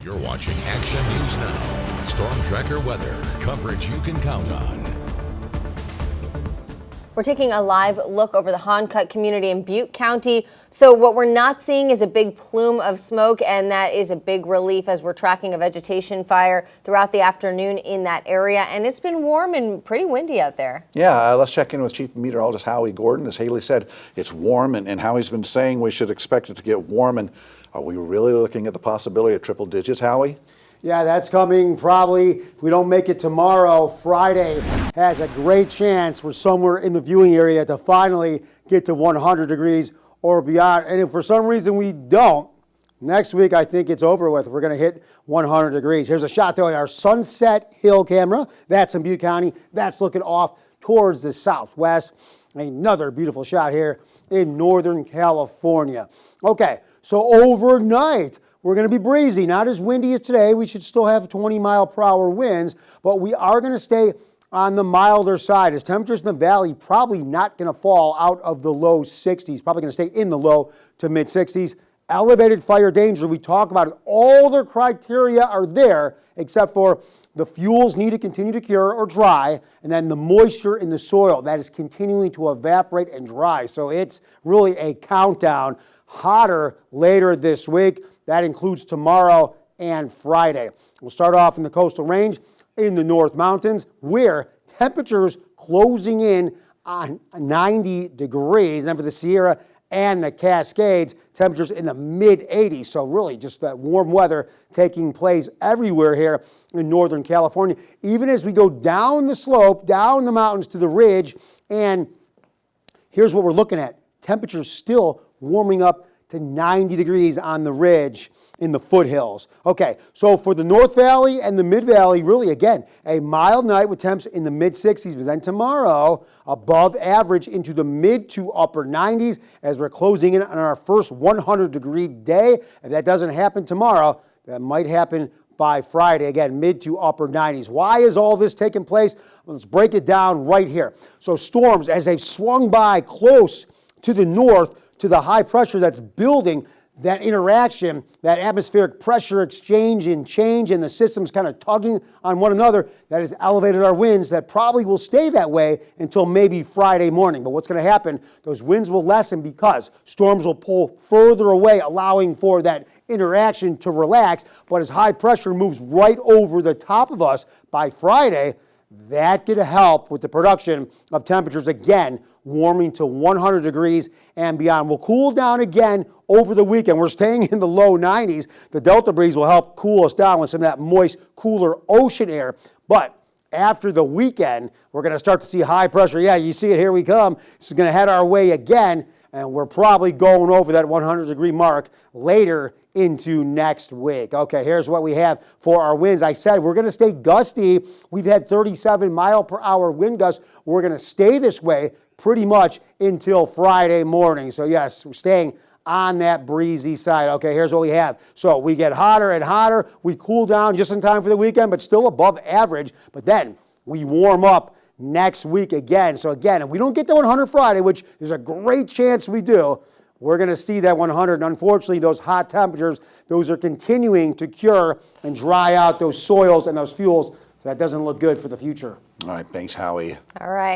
You're watching Action News Now. Storm Tracker weather. Coverage you can count on. We're taking a live look over the Honcut community in Butte County. So what we're not seeing is a big plume of smoke, and that is a big relief as we're tracking a vegetation fire throughout the afternoon in that area. And it's been warm and pretty windy out there. Yeah, let's check in with Chief Meteorologist Howie Gordon. As Haley said, it's warm, and Howie's been saying we should expect it to get warm. And are we really looking at the possibility of triple digits, Howie? Yeah, that's coming probably, if we don't make it tomorrow, Friday has a great chance for somewhere in the viewing area to finally get to 100 degrees or beyond. And if for some reason we don't, next week I think it's over with. We're going to hit 100 degrees. Here's a shot though at our Sunset Hill camera. That's in Butte County. That's looking off towards the southwest. Another beautiful shot here in Northern California. Okay, so overnight, we're going to be breezy, not as windy as today. We should still have 20-mile-per-hour winds, but we are going to stay on the milder side as temperatures in the valley probably not going to fall out of the low 60s, probably going to stay in the low to mid 60s. Elevated fire danger, we talk about it. All the criteria are there except for the fuels need to continue to cure or dry, and then the moisture in the soil that is continuing to evaporate and dry. So it's really a countdown. Hotter later this week. That includes tomorrow and Friday. We'll start off in the coastal range in the North Mountains where temperatures closing in on 90 degrees. And for the Sierra and the Cascades, temperatures in the mid-80s. So really just that warm weather taking place everywhere here in Northern California. Even as we go down the slope, down the mountains to the ridge, and here's what we're looking at. Temperatures still warming up to 90 degrees on the ridge in the foothills. Okay, so for the North Valley and the Mid Valley, really, again, a mild night with temps in the mid-60s, but then tomorrow, above average into the mid to upper 90s as we're closing in on our first 100-degree day. If that doesn't happen tomorrow, that might happen by Friday. Again, mid to upper 90s. Why is all this taking place? Let's break it down right here. So storms, as they've swung by close to the north, to the high pressure that's building, that interaction, that atmospheric pressure exchange and change, and the systems kind of tugging on one another, that has elevated our winds that probably will stay that way until maybe Friday morning. But what's going to happen, those winds will lessen because storms will pull further away, allowing for that interaction to relax. But as high pressure moves right over the top of us by Friday, that could help with the production of temperatures again warming to 100 degrees and beyond. We'll cool down again over the weekend. We're staying in the low 90s. The Delta breeze will help cool us down with some of that moist, cooler ocean air. But after the weekend, we're going to start to see high pressure. Yeah, you see it, here we come. This is going to head our way again, and we're probably going over that 100-degree mark later into next week. Okay, here's what we have for our winds. I said we're going to stay gusty. We've had 37-mile-per-hour wind gusts. We're going to stay this way pretty much until Friday morning. So yes, we're staying on that breezy side. Okay, here's what we have. So we get hotter and hotter. We cool down just in time for the weekend, but still above average. But then we warm up next week again. So again, if we don't get to 100 Friday, which there's a great chance we do, we're going to see that 100. And unfortunately, those hot temperatures, those are continuing to cure and dry out those soils and those fuels. So that doesn't look good for the future. All right, thanks, Howie. All right.